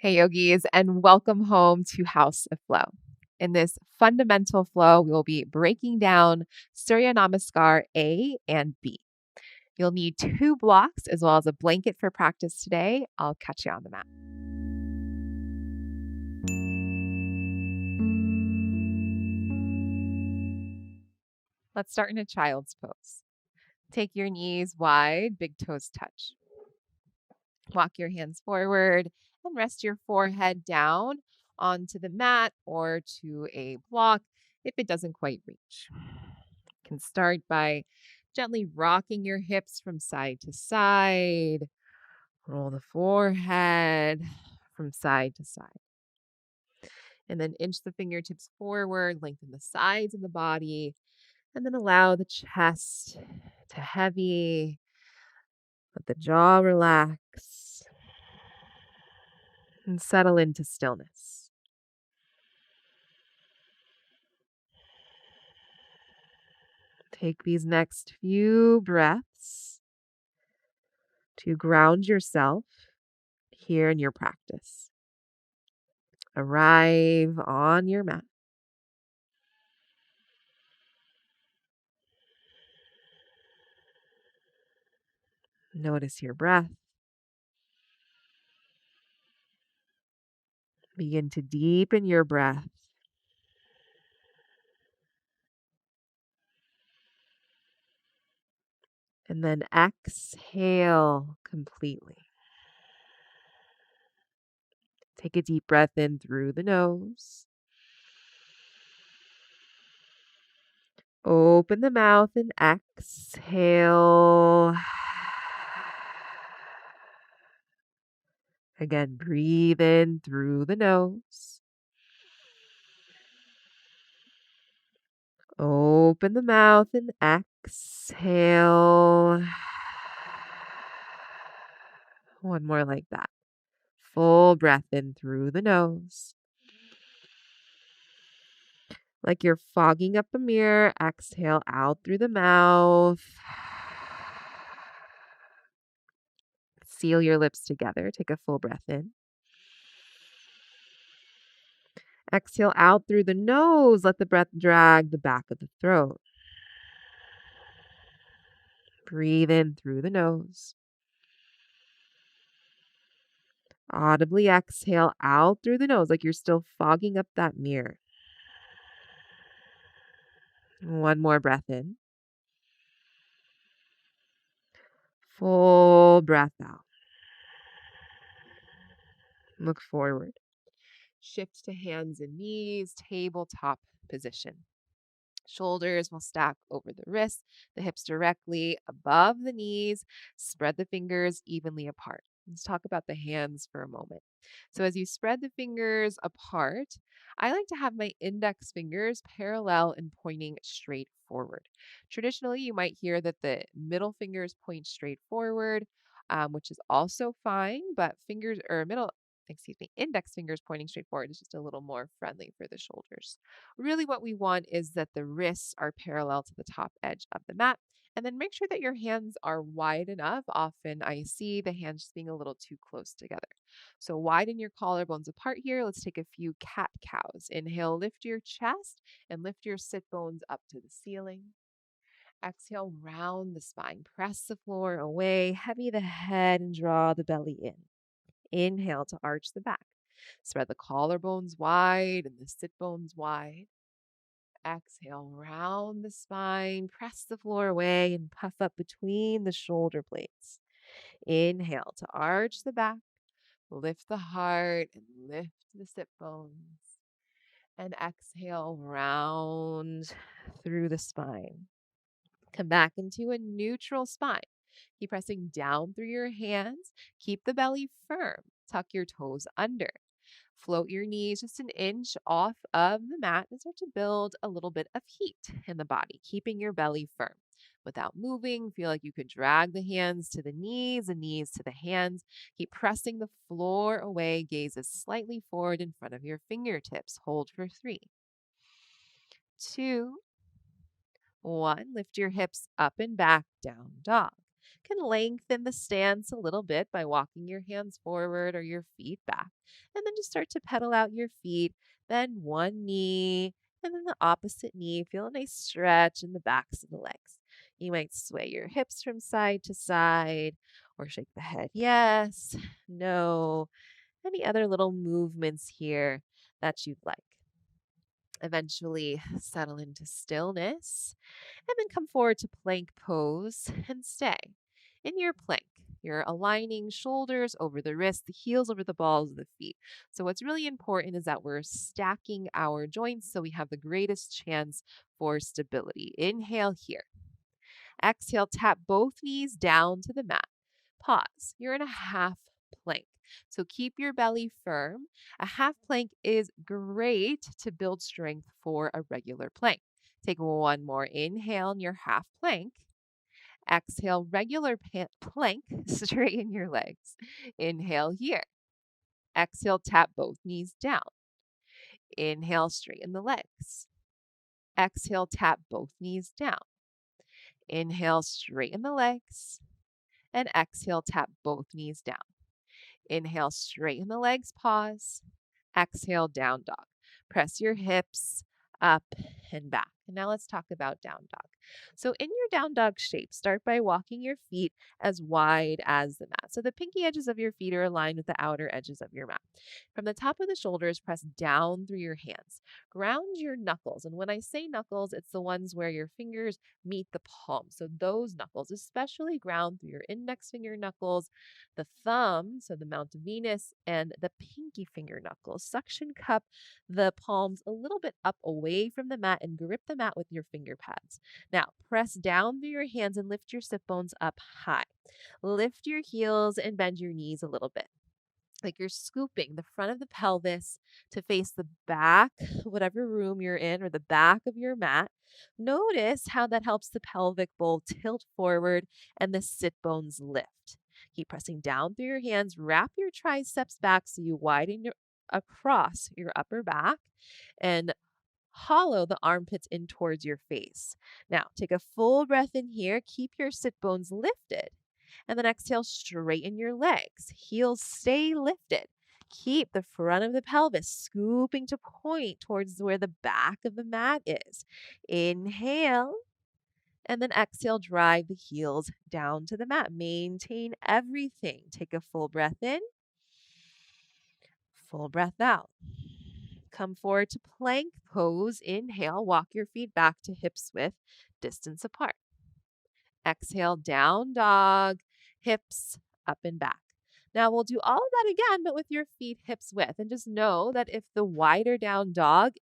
Hey, yogis, and welcome home to House of Flow. In this fundamental flow, we will be breaking down Surya Namaskar A and B. You'll need 2 blocks as well as a blanket for practice today. I'll catch you on the mat. Let's start in a child's pose. Take your knees wide, big toes touch. Walk your hands forward and rest your forehead down onto the mat or to a block if it doesn't quite reach. You can start by gently rocking your hips from side to side. Roll the forehead from side to side. And then inch the fingertips forward, lengthen the sides of the body, and then allow the chest to heavy. Let the jaw relax and settle into stillness. Take these next few breaths to ground yourself here in your practice. Arrive on your mat. Notice your breath. Begin to deepen your breath. And then exhale completely. Take a deep breath in through the nose. Open the mouth and exhale. Again, breathe in through the nose. Open the mouth and exhale. One more like that. Full breath in through the nose. Like you're fogging up a mirror, exhale out through the mouth. Seal your lips together. Take a full breath in. Exhale out through the nose. Let the breath drag the back of the throat. Breathe in through the nose. Audibly exhale out through the nose like you're still fogging up that mirror. One more breath in. Full breath out. Look forward. Shift to hands and knees, tabletop position. Shoulders will stack over the wrists, the hips directly above the knees. Spread the fingers evenly apart. Let's talk about the hands for a moment. So as you spread the fingers apart, I like to have my index fingers parallel and pointing straight forward. Traditionally, you might hear that the middle fingers point straight forward, which is also fine, but index fingers pointing straight forward is just a little more friendly for the shoulders. Really what we want is that the wrists are parallel to the top edge of the mat. And then make sure that your hands are wide enough. Often I see the hands just being a little too close together. So widen your collarbones apart here. Let's take a few cat cows. Inhale, lift your chest and lift your sit bones up to the ceiling. Exhale, round the spine. Press the floor away. Heavy the head and draw the belly in. Inhale to arch the back. Spread the collarbones wide and the sit bones wide. Exhale, round the spine, press the floor away and puff up between the shoulder blades. Inhale to arch the back, lift the heart and lift the sit bones. And exhale, round through the spine. Come back into a neutral spine. Keep pressing down through your hands. Keep the belly firm. Tuck your toes under. Float your knees just an inch off of the mat and start to build a little bit of heat in the body, keeping your belly firm. Without moving, feel like you could drag the hands to the knees and knees to the hands. Keep pressing the floor away. Gazes slightly forward in front of your fingertips. Hold for 3, 2, 1. Lift your hips up and back, down dog. Can lengthen the stance a little bit by walking your hands forward or your feet back. And then just start to pedal out your feet, then one knee, and then the opposite knee. Feel a nice stretch in the backs of the legs. You might sway your hips from side to side or shake the head. Yes, no. Any other little movements here that you'd like. Eventually settle into stillness and then come forward to plank pose and stay. In your plank, you're aligning shoulders over the wrists, the heels over the balls of the feet. So, what's really important is that we're stacking our joints so we have the greatest chance for stability. Inhale here. Exhale, tap both knees down to the mat. Pause. You're in a half plank. So keep your belly firm. A half plank is great to build strength for a regular plank. Take one more inhale in your half plank. Exhale, regular plank. Straighten your legs. Inhale here. Exhale, tap both knees down. Inhale, straighten the legs. Exhale, tap both knees down. Inhale, straighten the legs. And exhale, tap both knees down. Inhale, straighten the legs, pause. Exhale, down dog. Press your hips up and back. And now let's talk about down dog. So in your down dog shape, start by walking your feet as wide as the mat. So the pinky edges of your feet are aligned with the outer edges of your mat. From the top of the shoulders, press down through your hands. Ground your knuckles. And when I say knuckles, it's the ones where your fingers meet the palm. So those knuckles, especially ground through your index finger knuckles, the thumb, so the Mount of Venus, and the pinky finger knuckles. Suction cup the palms a little bit up away from the mat and grip the mat with your finger pads. Now, press down through your hands and lift your sit bones up high. Lift your heels and bend your knees a little bit. Like you're scooping the front of the pelvis to face the back, whatever room you're in, or the back of your mat. Notice how that helps the pelvic bowl tilt forward and the sit bones lift. Keep pressing down through your hands. Wrap your triceps back so you widen across your upper back and hollow the armpits in towards your face. Now, take a full breath in here. Keep your sit bones lifted. And then exhale, straighten your legs. Heels stay lifted. Keep the front of the pelvis scooping to point towards where the back of the mat is. Inhale. And then exhale, drive the heels down to the mat. Maintain everything. Take a full breath in. Full breath out. Come forward to plank pose. Inhale, walk your feet back to hips width, distance apart. Exhale, down dog, hips up and back. Now we'll do all of that again, but with your feet hips width. And just know that if the wider down dog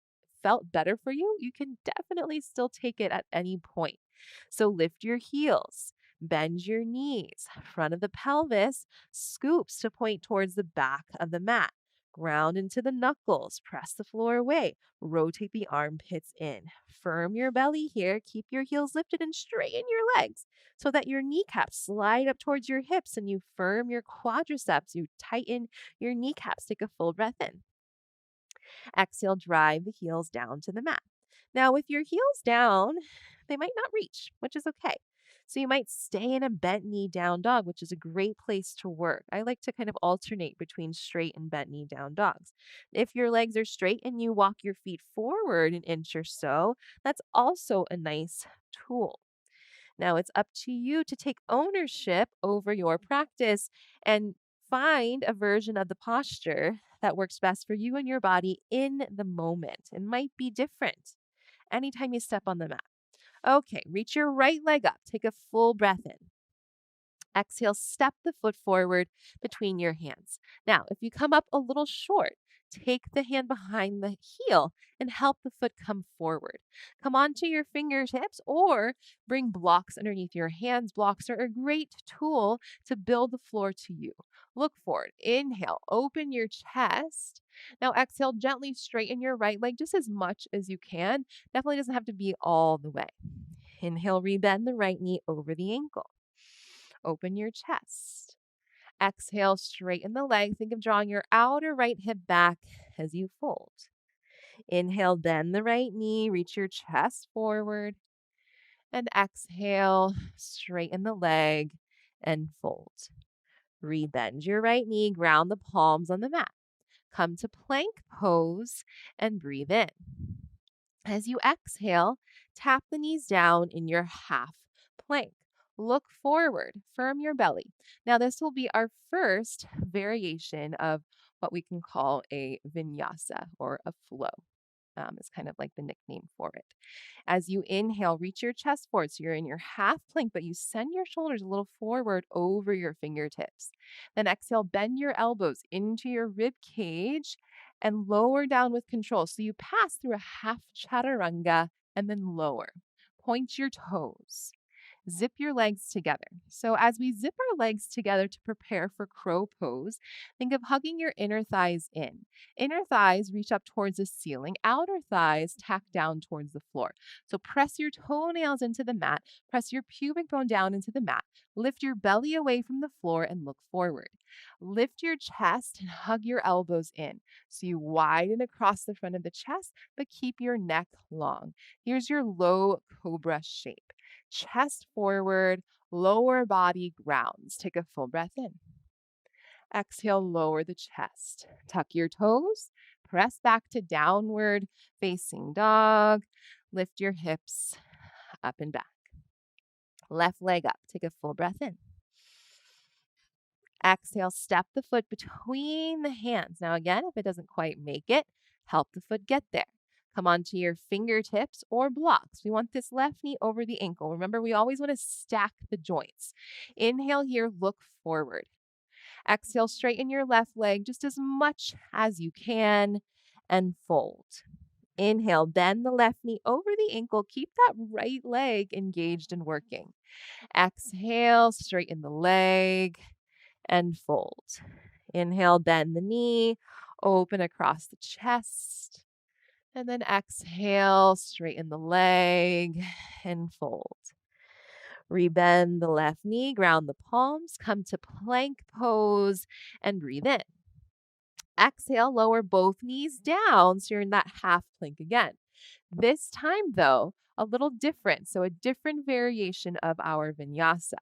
felt better for you, you can definitely still take it at any point. So lift your heels, bend your knees, front of the pelvis scoops to point towards the back of the mat. Ground into the knuckles, press the floor away, rotate the armpits in. Firm your belly here, keep your heels lifted and straighten your legs so that your kneecaps slide up towards your hips and you firm your quadriceps, you tighten your kneecaps. Take a full breath in. Exhale, drive the heels down to the mat. Now, with your heels down, they might not reach, which is okay. So you might stay in a bent knee down dog, which is a great place to work. I like to kind of alternate between straight and bent knee down dogs. If your legs are straight and you walk your feet forward an inch or so, that's also a nice tool. Now it's up to you to take ownership over your practice and find a version of the posture that works best for you and your body in the moment. It might be different anytime you step on the mat. Okay, reach your right leg up. Take a full breath in. Exhale, step the foot forward between your hands. Now, if you come up a little short, take the hand behind the heel and help the foot come forward. Come onto your fingertips or bring blocks underneath your hands. Blocks are a great tool to build the floor to you. Look forward. Inhale, open your chest. Now exhale, gently straighten your right leg just as much as you can. Definitely doesn't have to be all the way. Inhale, rebend the right knee over the ankle. Open your chest. Exhale, straighten the leg. Think of drawing your outer right hip back as you fold. Inhale, bend the right knee, reach your chest forward. And exhale, straighten the leg and fold. Rebend your right knee, ground the palms on the mat. Come to plank pose and breathe in. As you exhale, tap the knees down in your half plank. Look forward, firm your belly. Now, this will be our first variation of what we can call a vinyasa or a flow. Is kind of like the nickname for it. As you inhale, reach your chest forward. So you're in your half plank, but you send your shoulders a little forward over your fingertips. Then exhale, bend your elbows into your rib cage and lower down with control. So you pass through a half chaturanga and then lower. Point your toes. Zip your legs together. So as we zip our legs together to prepare for crow pose, think of hugging your inner thighs in. Inner thighs reach up towards the ceiling, outer thighs tack down towards the floor. So press your toenails into the mat, press your pubic bone down into the mat, lift your belly away from the floor and look forward. Lift your chest and hug your elbows in. So you widen across the front of the chest, but keep your neck long. Here's your low cobra shape. Chest forward, lower body grounds. Take a full breath in. Exhale, lower the chest. Tuck your toes. Press back to downward facing dog. Lift your hips up and back. Left leg up. Take a full breath in. Exhale, step the foot between the hands. Now again, if it doesn't quite make it, help the foot get there. Come onto your fingertips or blocks. We want this left knee over the ankle. Remember, we always want to stack the joints. Inhale here, look forward. Exhale, straighten your left leg just as much as you can and fold. Inhale, bend the left knee over the ankle. Keep that right leg engaged and working. Exhale, straighten the leg and fold. Inhale, bend the knee, open across the chest. And then exhale, straighten the leg and fold. Rebend the left knee, ground the palms, come to plank pose and breathe in. Exhale, lower both knees down so you're in that half plank again. This time though, a little different. So a different variation of our vinyasa.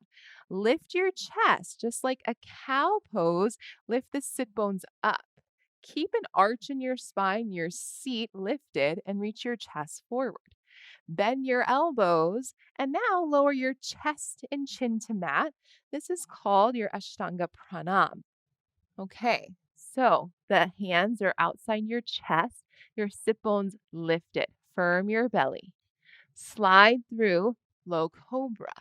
Lift your chest just like a cow pose. Lift the sit bones up. Keep an arch in your spine, your seat lifted, and reach your chest forward. Bend your elbows, and now lower your chest and chin to mat. This is called your Ashtanga Pranam. Okay, so the hands are outside your chest, your sit bones lifted. Firm your belly. Slide through low cobra.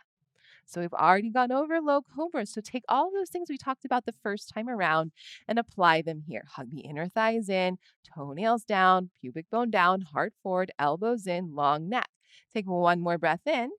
So we've already gone over low cobra. So take all those things we talked about the first time around and apply them here. Hug the inner thighs in, toenails down, pubic bone down, heart forward, elbows in, long neck. Take one more breath in,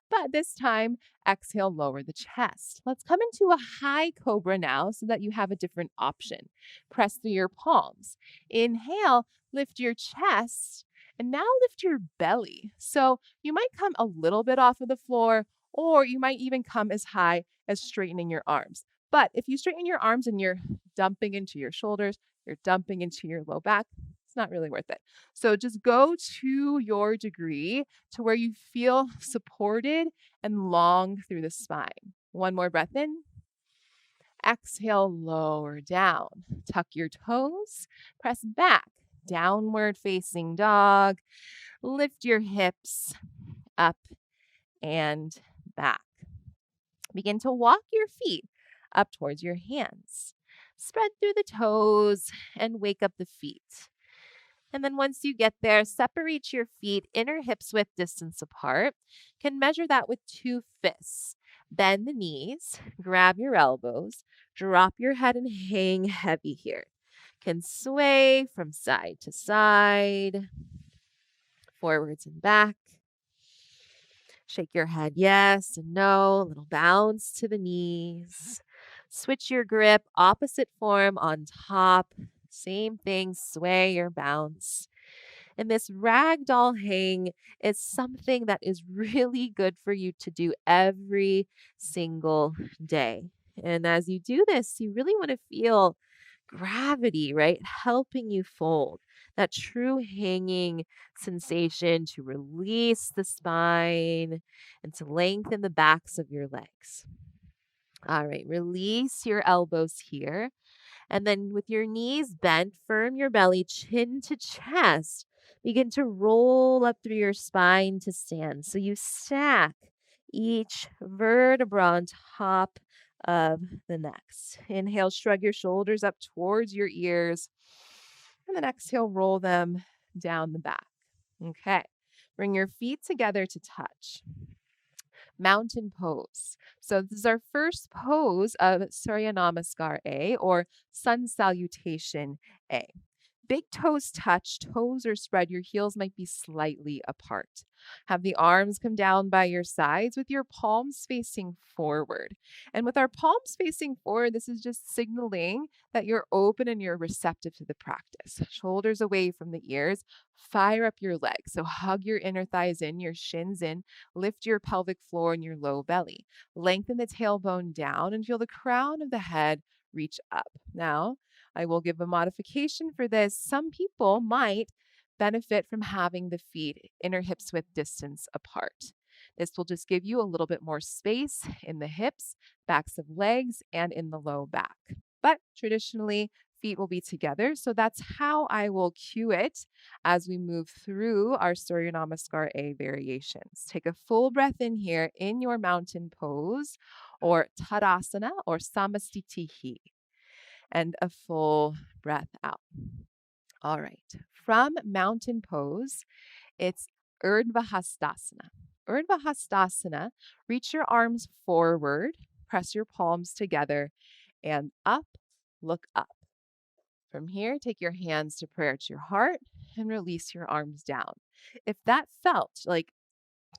but this time exhale, lower the chest. Let's come into a high cobra now so that you have a different option. Press through your palms. Inhale, lift your chest, and now lift your belly. So you might come a little bit off of the floor, or you might even come as high as straightening your arms. But if you straighten your arms and you're dumping into your shoulders, you're dumping into your low back, it's not really worth it. So just go to your degree to where you feel supported and long through the spine. One more breath in. Exhale, lower down. Tuck your toes, press back, downward facing dog. Lift your hips up and back. Begin to walk your feet up towards your hands. Spread through the toes and wake up the feet. And then once you get there, separate your feet inner hips width distance apart. Can measure that with 2 fists. Bend the knees, grab your elbows, drop your head and hang heavy here. Can sway from side to side, forwards and back. Shake your head yes and no, a little bounce to the knees. Switch your grip, opposite form on top. Same thing, sway or bounce. And this ragdoll hang is something that is really good for you to do every single day. And as you do this, you really want to feel gravity, right? Helping you fold. That true hanging sensation to release the spine and to lengthen the backs of your legs. All right, release your elbows here. And then with your knees bent, firm your belly, chin to chest. Begin to roll up through your spine to stand. So you stack each vertebra on top of the next. Inhale, shrug your shoulders up towards your ears. And then exhale, roll them down the back. Okay. Bring your feet together to touch. Mountain pose. So this is our first pose of Surya Namaskar A or Sun Salutation A. Big toes touch, toes are spread, your heels might be slightly apart. Have the arms come down by your sides with your palms facing forward. And with our palms facing forward, this is just signaling that you're open and you're receptive to the practice. Shoulders away from the ears, fire up your legs. So hug your inner thighs in, your shins in, lift your pelvic floor and your low belly. Lengthen the tailbone down and feel the crown of the head reach up. Now, I will give a modification for this. Some people might benefit from having the feet inner hips width distance apart. This will just give you a little bit more space in the hips, backs of legs, and in the low back. But traditionally, feet will be together. So that's how I will cue it as we move through our Surya Namaskar A variations. Take a full breath in here in your mountain pose or Tadasana or Samastitihi, and a full breath out. All right. From mountain pose, it's Urdhva Hastasana. Urdhva Hastasana, reach your arms forward, press your palms together, and up, look up. From here, take your hands to prayer to your heart and release your arms down. If that felt like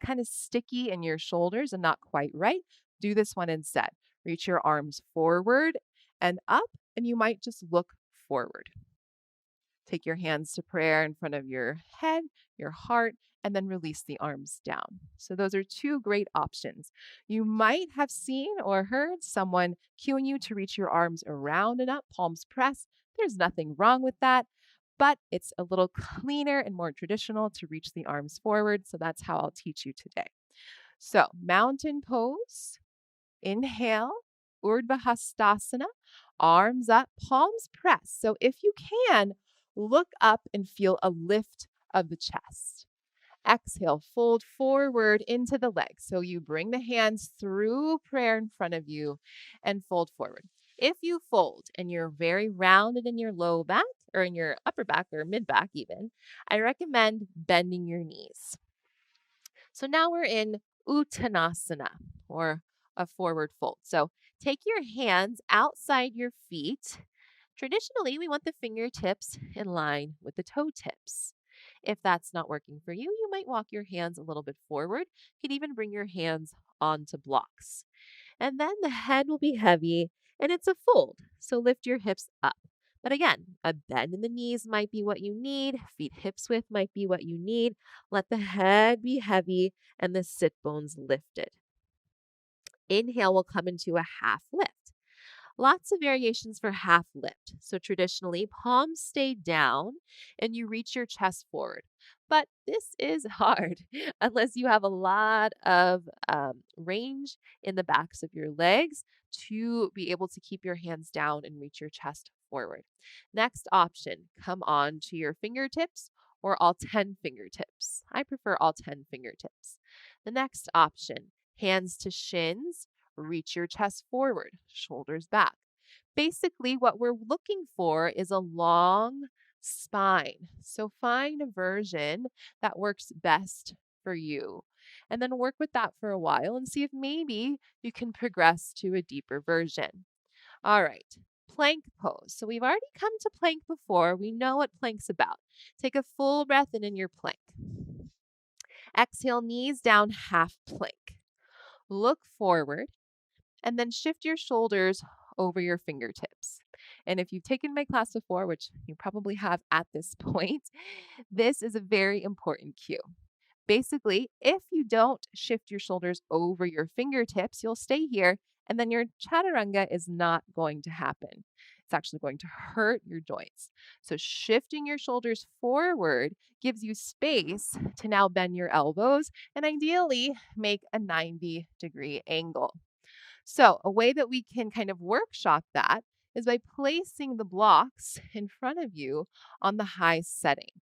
kind of sticky in your shoulders and not quite right, do this one instead. Reach your arms forward and up, and you might just look forward. Take your hands to prayer in front of your head, your heart, and then release the arms down. So those are two great options. You might have seen or heard someone cueing you to reach your arms around and up, palms pressed. There's nothing wrong with that, but it's a little cleaner and more traditional to reach the arms forward. So that's how I'll teach you today. So mountain pose, inhale, Urdhva Hastasana, arms up, palms pressed. So if you can, look up and feel a lift of the chest. Exhale, fold forward into the legs. So you bring the hands through prayer in front of you and fold forward. If you fold and you're very rounded in your low back or in your upper back or mid back even, I recommend bending your knees. So now we're in Uttanasana or a forward fold. So take your hands outside your feet. Traditionally, we want the fingertips in line with the toe tips. If that's not working for you, you might walk your hands a little bit forward. You can even bring your hands onto blocks. And then the head will be heavy and it's a fold. So lift your hips up. But again, a bend in the knees might be what you need. Feet hips width might be what you need. Let the head be heavy and the sit bones lifted. Inhale will come into a half lift. Lots of variations for half lift. So traditionally, palms stay down and you reach your chest forward. But this is hard unless you have a lot of range in the backs of your legs to be able to keep your hands down and reach your chest forward. Next option, come on to your fingertips or all 10 fingertips. I prefer all 10 fingertips. The next option, hands to shins. Reach your chest forward, shoulders back. Basically, what we're looking for is a long spine. So find a version that works best for you. And then work with that for a while and see if maybe you can progress to a deeper version. All right, plank pose. So we've already come to plank before. We know what plank's about. Take a full breath in your plank. Exhale, knees down, half plank. Look forward. And then shift your shoulders over your fingertips. And if you've taken my class before, which you probably have at this point, this is a very important cue. Basically, if you don't shift your shoulders over your fingertips, you'll stay here and then your chaturanga is not going to happen. It's actually going to hurt your joints. So shifting your shoulders forward gives you space to now bend your elbows and ideally make a 90-degree angle. So a way that we can kind of workshop that is by placing the blocks in front of you on the high setting.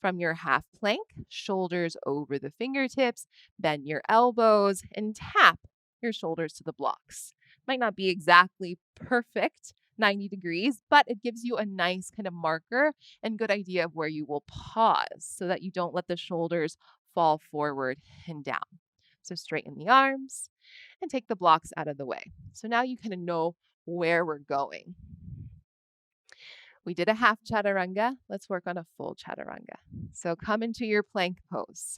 From your half plank, shoulders over the fingertips, bend your elbows, and tap your shoulders to the blocks. Might not be exactly perfect 90 degrees, but it gives you a nice kind of marker and good idea of where you will pause so that you don't let the shoulders fall forward and down. So straighten the arms and take the blocks out of the way. So now you kind of know where we're going. We did a half chaturanga. Let's work on a full chaturanga. So come into your plank pose.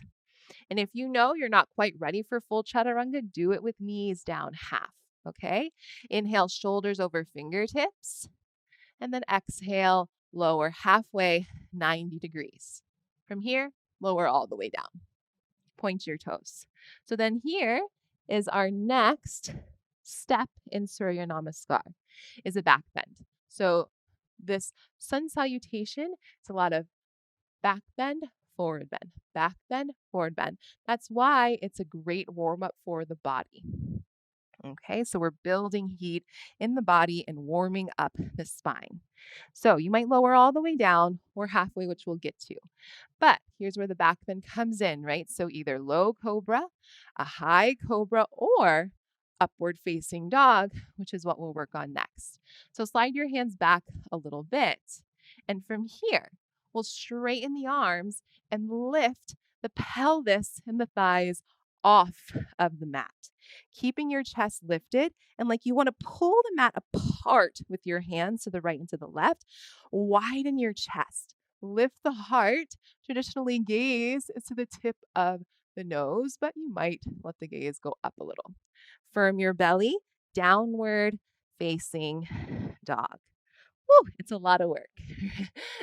And if you know you're not quite ready for full chaturanga, do it with knees down half. Okay? Inhale, shoulders over fingertips. And then exhale, lower halfway, 90 degrees. From here, lower all the way down. Point your toes. So then here is our next step in Surya Namaskar, is a back bend. So this sun salutation, it's a lot of back bend, forward bend, back bend, forward bend. That's why it's a great warm up for the body. Okay, so we're building heat in the body and warming up the spine. So you might lower all the way down or halfway, which we'll get to. But here's where the back bend comes in, right? So either low cobra, a high cobra, or upward facing dog, which is what we'll work on next. So slide your hands back a little bit. And from here, we'll straighten the arms and lift the pelvis and the thighs off of the mat, keeping your chest lifted and like you want to pull the mat apart with your hands to the right and to the left. Widen your chest, lift the heart. Traditionally, gaze is to the tip of the nose, but you might let the gaze go up a little. Firm your belly, downward facing dog. Woo, it's a lot of work.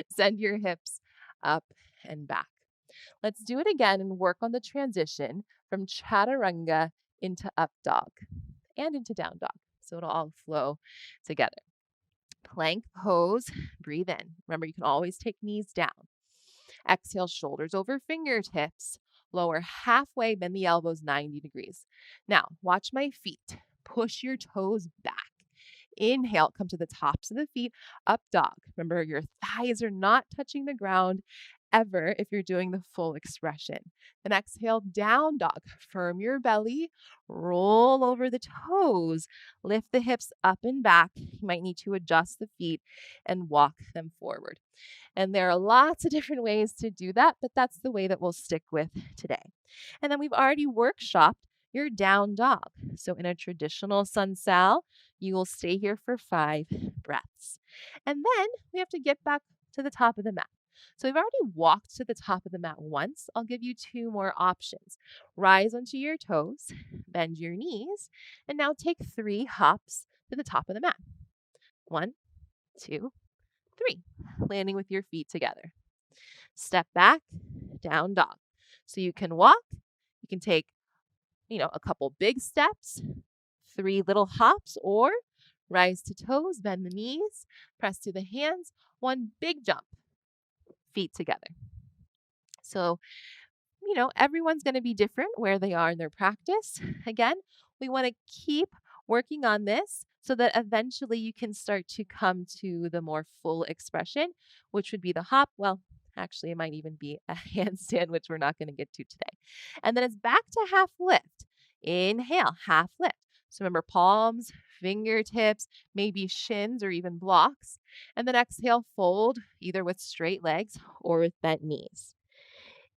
Send your hips up and back. Let's do it again and work on the transition from chaturanga into up dog and into down dog. So it'll all flow together. Plank pose, breathe in. Remember, you can always take knees down. Exhale, shoulders over fingertips. Lower halfway, bend the elbows 90 degrees. Now, watch my feet. Push your toes back. Inhale, come to the tops of the feet, up dog. Remember, your thighs are not touching the ground ever if you're doing the full expression. Then exhale, down dog. Firm your belly, roll over the toes, lift the hips up and back. You might need to adjust the feet and walk them forward. And there are lots of different ways to do that, but that's the way that we'll stick with today. And then we've already workshopped your down dog. So in a traditional sun sal, you will stay here for 5 breaths. And then we have to get back to the top of the mat. So we've already walked to the top of the mat once. I'll give you 2 more options. Rise onto your toes, bend your knees, and now take 3 hops to the top of the mat. 1, 2, 3, landing with your feet together. Step back, down dog. So you can walk, you can take, a couple big steps, 3 little hops, or rise to toes, bend the knees, press to the hands, 1 big jump, feet together. So, everyone's going to be different where they are in their practice. Again, we want to keep working on this so that eventually you can start to come to the more full expression, which would be the hop. Well, actually, it might even be a handstand, which we're not going to get to today. And then it's back to half lift. Inhale, half lift. So remember, palms, fingertips, maybe shins or even blocks. And then exhale, fold either with straight legs or with bent knees.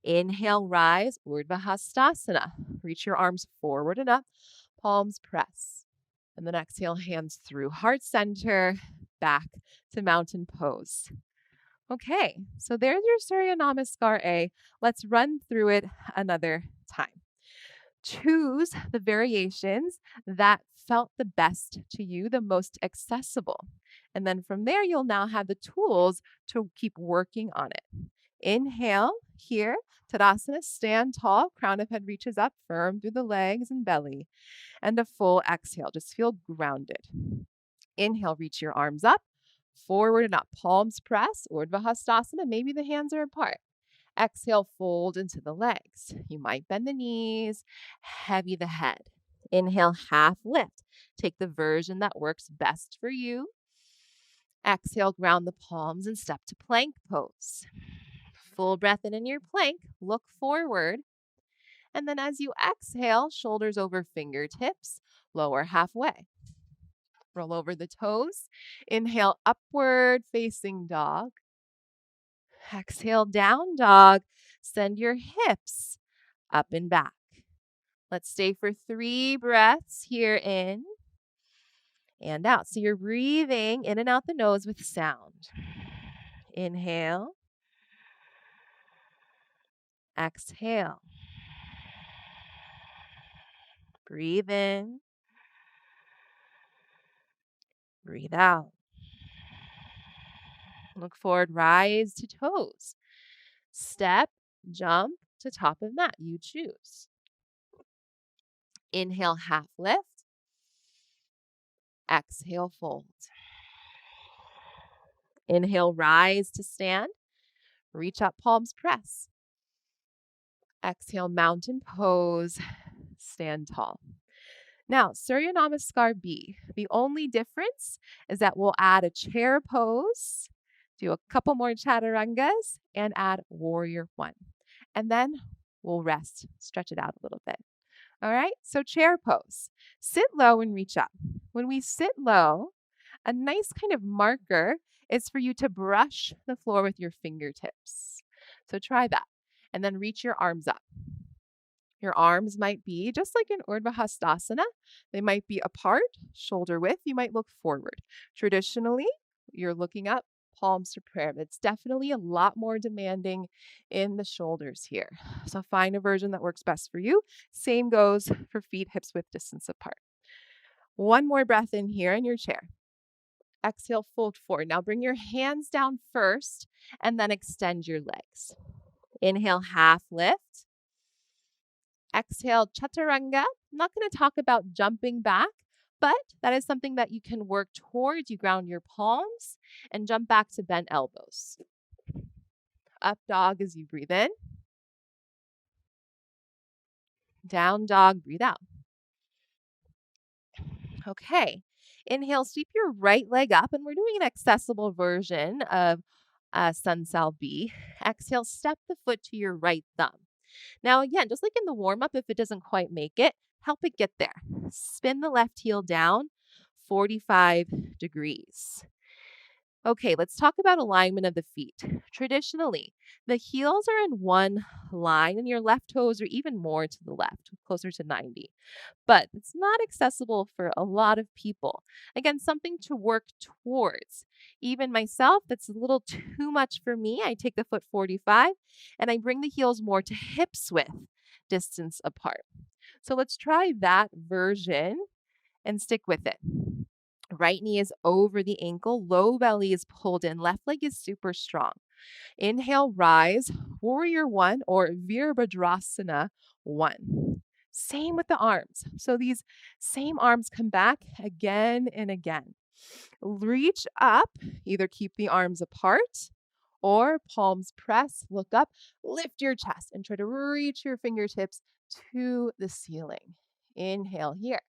Inhale, rise, Urdhva Hastasana. Reach your arms forward and up, palms press. And then exhale, hands through heart center, back to mountain pose. Okay, so there's your Surya Namaskar A. Let's run through it another time. Choose the variations that felt the best to you, the most accessible. And then from there, you'll now have the tools to keep working on it. Inhale here, Tadasana, stand tall, crown of head reaches up, firm through the legs and belly. And a full exhale, just feel grounded. Inhale, reach your arms up, forward and up, palms press, Urdhva Hastasana, maybe the hands are apart. Exhale, fold into the legs. You might bend the knees, heavy the head. Inhale, half lift. Take the version that works best for you. Exhale, ground the palms and step to plank pose. Full breath in your plank, look forward. And then as you exhale, shoulders over fingertips, lower halfway. Roll over the toes. Inhale, upward facing dog. Exhale, down dog. Send your hips up and back. Let's stay for 3 breaths here in and out. So you're breathing in and out the nose with sound. Inhale. Exhale. Breathe in. Breathe out. Look forward, rise to toes. Step, jump to top of mat. You choose. Inhale, half lift. Exhale, fold. Inhale, rise to stand. Reach up, palms press. Exhale, mountain pose. Stand tall. Now, Surya Namaskar B. The only difference is that we'll add a chair pose, do a couple more chaturangas, and add warrior 1. And then we'll rest, stretch it out a little bit. All right, so chair pose. Sit low and reach up. When we sit low, a nice kind of marker is for you to brush the floor with your fingertips. So try that. And then reach your arms up. Your arms might be just like in Urdhva Hastasana. They might be apart, shoulder width. You might look forward. Traditionally, you're looking up, palms to prayer. It's definitely a lot more demanding in the shoulders here. So find a version that works best for you. Same goes for feet, hips width distance apart. One more breath in here in your chair. Exhale, fold forward. Now bring your hands down first and then extend your legs. Inhale, half lift. Exhale, chaturanga. I'm not going to talk about jumping back, but that is something that you can work towards. You ground your palms and jump back to bent elbows. Up dog as you breathe in. Down dog, breathe out. Okay. Inhale, sweep your right leg up, and we're doing an accessible version of SunSal B. Exhale, step the foot to your right thumb. Now, again, just like in the warm-up, if it doesn't quite make it, help it get there. Spin the left heel down 45 degrees. Okay, let's talk about alignment of the feet. Traditionally, the heels are in one line and your left toes are even more to the left, closer to 90. But it's not accessible for a lot of people. Again, something to work towards. Even myself, that's a little too much for me. I take the foot 45 and I bring the heels more to hips width distance apart. So let's try that version and stick with it. Right knee is over the ankle, low belly is pulled in, left leg is super strong. Inhale, rise, warrior 1 or Virabhadrasana 1. Same with the arms. So these same arms come back again and again. Reach up, either keep the arms apart or palms press, look up, lift your chest and try to reach your fingertips to the ceiling. Inhale here.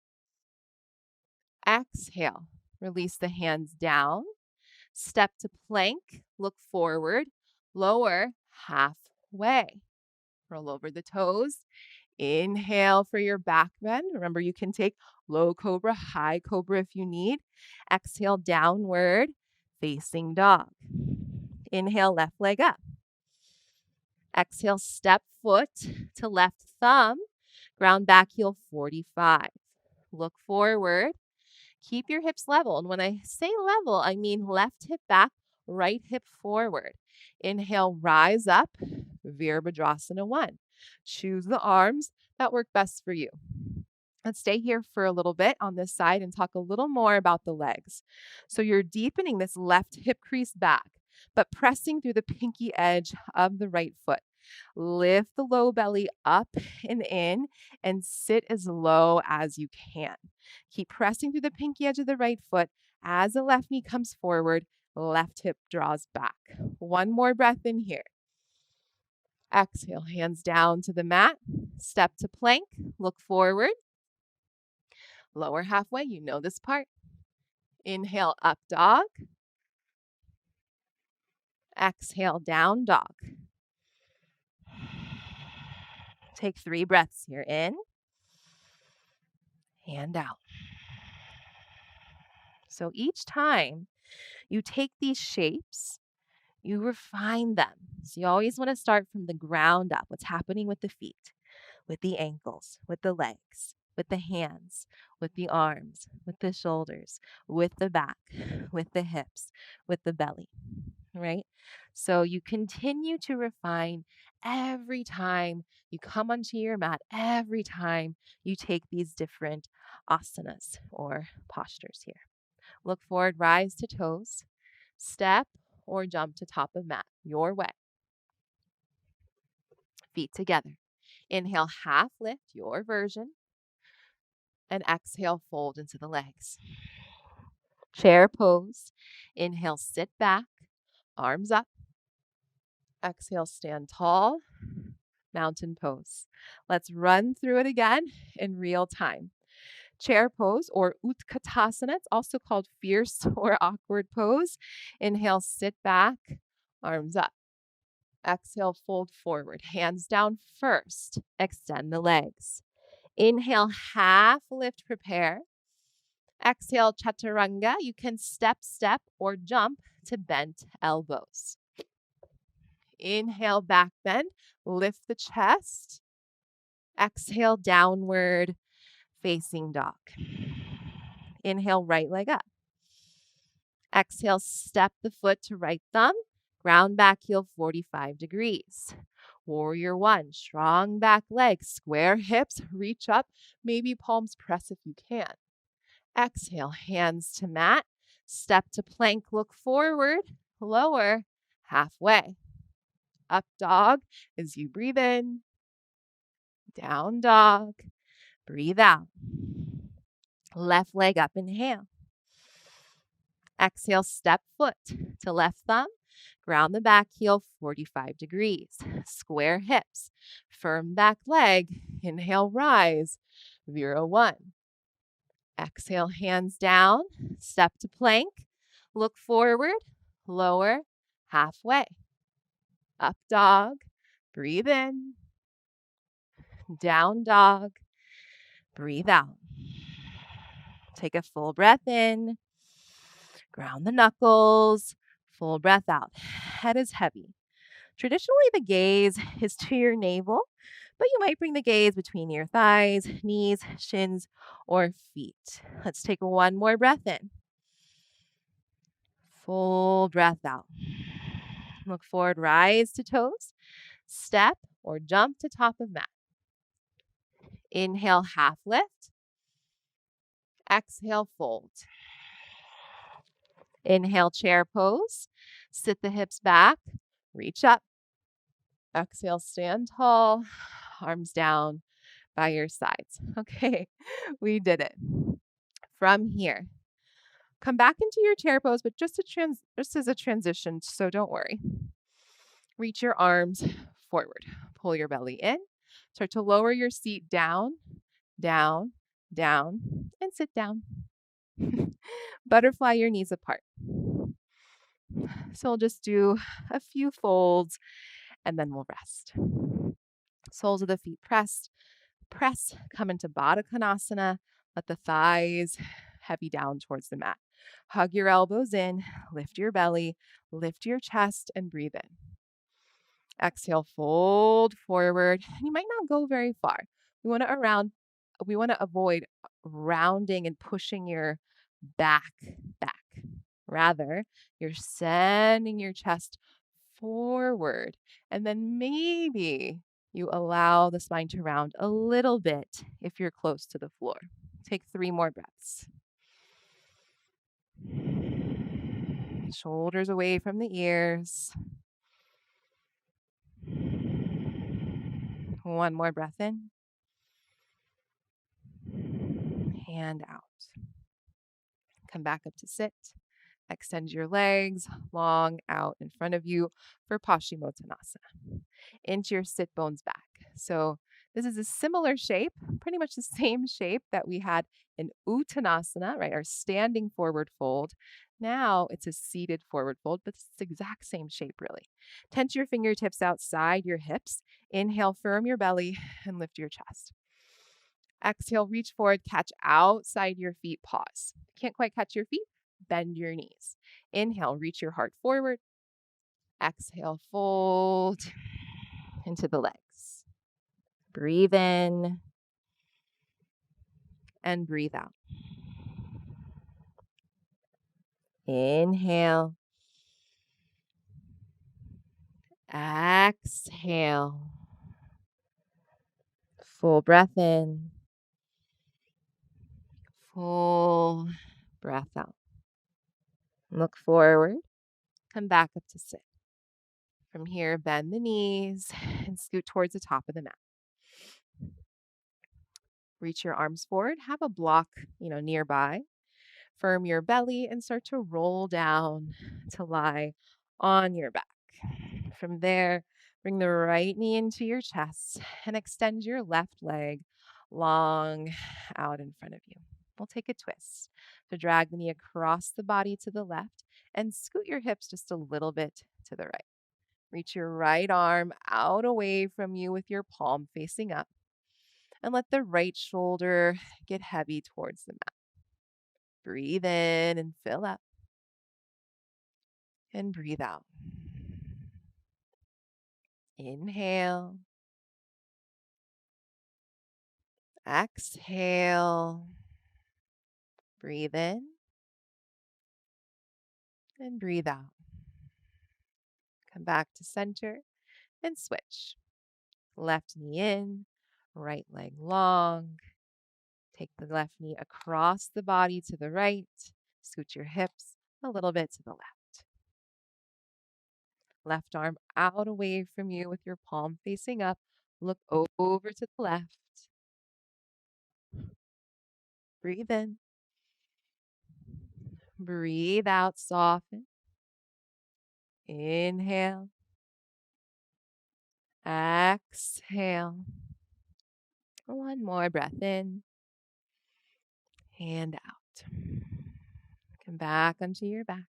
Exhale, release the hands down, step to plank, look forward, lower halfway. Roll over the toes. Inhale for your back bend. Remember, you can take low cobra, high cobra if you need. Exhale, downward facing dog. Inhale, left leg up. Exhale, step foot to left thumb. Ground back heel 45. Look forward. Keep your hips level. And when I say level, I mean left hip back, right hip forward. Inhale, rise up, Virabhadrasana 1. Choose the arms that work best for you. Let's stay here for a little bit on this side and talk a little more about the legs. So you're deepening this left hip crease back, but pressing through the pinky edge of the right foot. Lift the low belly up and in and sit as low as you can. Keep pressing through the pinky edge of the right foot as the left knee comes forward, left hip draws back. One more breath in here. Exhale, hands down to the mat. Step to plank, look forward. Lower halfway, you know this part. Inhale, up dog. Exhale, down dog. Take 3 breaths here. In and out. So each time you take these shapes, you refine them. So you always want to start from the ground up. What's happening with the feet, with the ankles, with the legs, with the hands, with the arms, with the shoulders, with the back, with the hips, with the belly, right? So you continue to refine every time you come onto your mat, every time you take these different asanas or postures here. Look forward, rise to toes, step or jump to top of mat, your way. Feet together. Inhale, half lift, your version. And exhale, fold into the legs. Chair pose. Inhale, sit back, arms up. Exhale, stand tall, mountain pose. Let's run through it again in real time. Chair pose or Utkatasana, it's also called fierce or awkward pose. Inhale, sit back, arms up. Exhale, fold forward, hands down first. Extend the legs. Inhale, half lift, prepare. Exhale, chaturanga. You can step, or jump to bent elbows. Inhale, back bend. Lift the chest. Exhale, downward facing dog. Inhale, right leg up. Exhale, step the foot to right thumb. Ground back heel 45 degrees. Warrior 1, strong back leg, square hips, reach up, maybe palms press if you can. Exhale, hands to mat, step to plank, look forward, lower, halfway. Up dog as you breathe in, down dog, breathe out. Left leg up, inhale. Exhale, step foot to left thumb. Ground the back heel 45 degrees. Square hips. Firm back leg. Inhale, rise. Vira 1. Exhale, hands down. Step to plank. Look forward. Lower. Halfway. Up dog. Breathe in. Down dog. Breathe out. Take a full breath in. Ground the knuckles. Full breath out. Head is heavy. Traditionally, the gaze is to your navel, but you might bring the gaze between your thighs, knees, shins, or feet. Let's take one more breath in. Full breath out. Look forward, rise to toes, step or jump to top of mat. Inhale, half lift. Exhale, fold. Inhale, chair pose. Sit the hips back, reach up. Exhale, stand tall, arms down by your sides. Okay, we did it. From here, come back into your chair pose, but just as a transition, so don't worry. Reach your arms forward. Pull your belly in. Start to lower your seat down, down, down, and sit down. Butterfly your knees apart. So we'll just do a few folds and then we'll rest. Soles of the feet pressed. Press, come into Baddha Konasana. Let the thighs heavy down towards the mat. Hug your elbows in, lift your belly, lift your chest, and breathe in. Exhale, fold forward. You might not go very far. We want to avoid rounding and pushing your back. Rather, you're sending your chest forward, and then maybe you allow the spine to round a little bit if you're close to the floor. Take 3 more breaths. Shoulders away from the ears. One more breath in. And out. Come back up to sit. Extend your legs long out in front of you for Paschimottanasana. Into your sit bones back. So This is a similar shape, pretty much the same shape that we had in Uttanasana, right? Our standing forward fold. Now it's a seated forward fold, but it's the exact same shape, really. Tense your fingertips outside your hips. Inhale, firm your belly, and lift your chest. Exhale, reach forward, catch outside your feet, pause. Can't quite catch your feet, bend your knees. Inhale, reach your heart forward. Exhale, fold into the legs. Breathe in and breathe out. Inhale. Exhale. Full breath in. Full breath out. Look forward. Come back up to sit. From here, bend the knees and scoot towards the top of the mat. Reach your arms forward. Have a block, nearby. Firm your belly and start to roll down to lie on your back. From there, bring the right knee into your chest and extend your left leg long out in front of you. We'll take a twist. So drag the knee across the body to the left and scoot your hips just a little bit to the right. Reach your right arm out away from you with your palm facing up and let the right shoulder get heavy towards the mat. Breathe in and fill up and breathe out. Inhale. Exhale. Breathe in and breathe out. Come back to center and switch. Left knee in, right leg long. Take the left knee across the body to the right. Scoot your hips a little bit to the left. Left arm out away from you with your palm facing up. Look over to the left. Breathe in. Breathe out, soften. Inhale. Exhale. One more breath in and out. Come back onto your back.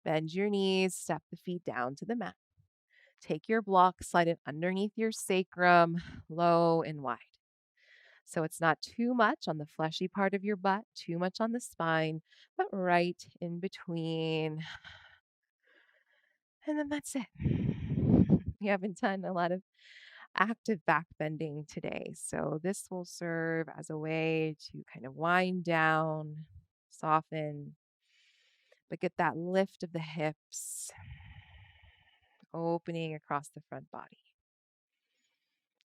Bend your knees, step the feet down to the mat. Take your block, slide it underneath your sacrum, low and wide. So it's not too much on the fleshy part of your butt, too much on the spine, but right in between. And then that's it. We haven't done a lot of active back bending today. So this will serve as a way to kind of wind down, soften, but get that lift of the hips, opening across the front body.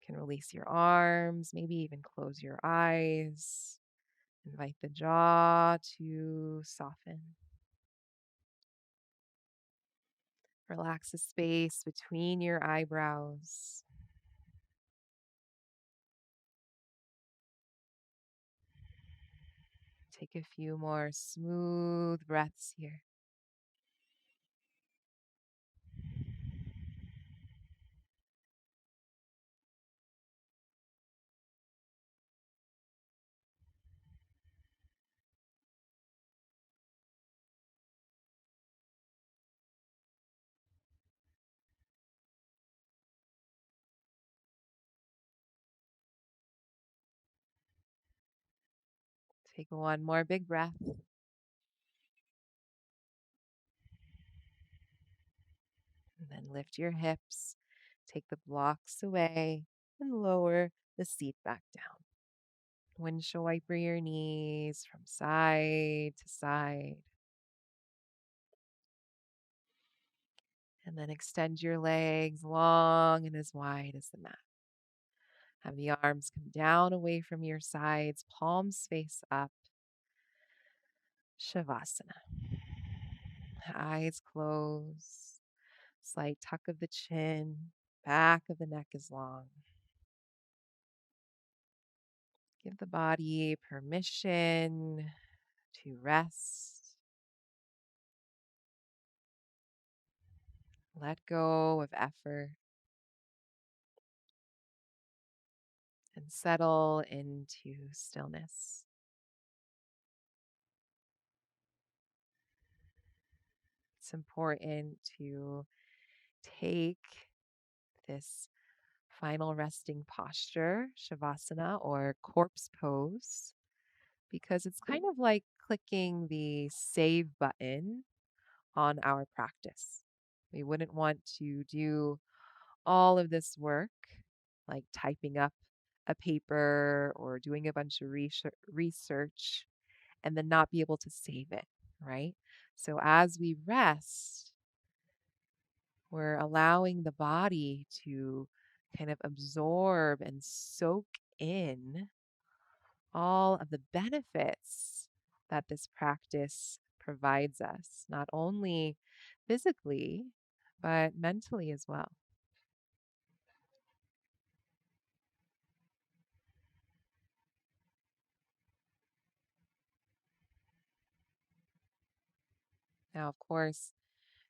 You can release your arms, maybe even close your eyes. Invite the jaw to soften. Relax the space between your eyebrows. Take a few more smooth breaths here. Take one more big breath. And then lift your hips. Take the blocks away and lower the seat back down. Windshield wiper your knees from side to side. And then extend your legs long and as wide as the mat. Have the arms come down away from your sides, palms face up. Shavasana. Eyes closed. Slight tuck of the chin. Back of the neck is long. Give the body permission to rest. Let go of effort. and settle into stillness. It's important to take this final resting posture, Shavasana or corpse pose, because it's kind of like clicking the save button on our practice. We wouldn't want to do all of this work, like typing up a paper or doing a bunch of research, and then not be able to save it, right? So as we rest, we're allowing the body to kind of absorb and soak in all of the benefits that this practice provides us, not only physically, but mentally as well. Now, of course,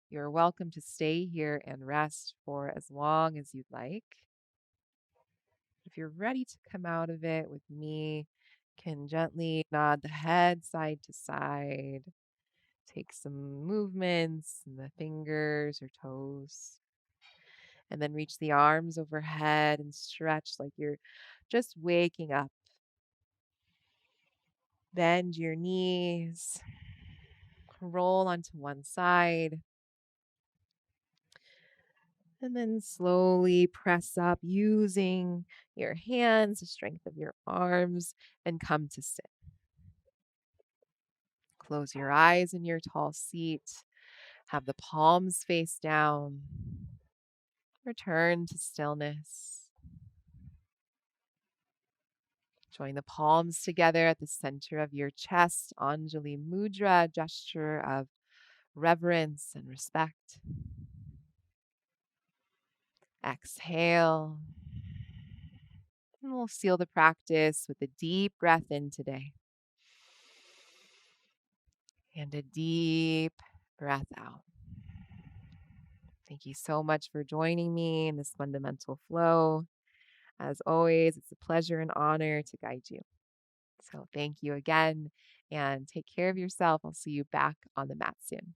you're welcome to stay here and rest for as long as you'd like. If you're ready to come out of it with me, can gently nod the head side to side, take some movements in the fingers or toes, and then reach the arms overhead and stretch like you're just waking up. Bend your knees, roll onto one side, and then slowly press up using your hands, the strength of your arms, and come to sit. Close your eyes in your tall seat. Have the palms face down. Return to stillness. Join the palms together at the center of your chest, Anjali Mudra, gesture of reverence and respect. Exhale. And we'll seal the practice with a deep breath in today. And a deep breath out. Thank you so much for joining me in this fundamental flow. As always, it's a pleasure and honor to guide you. So thank you again and take care of yourself. I'll see you back on the mat soon.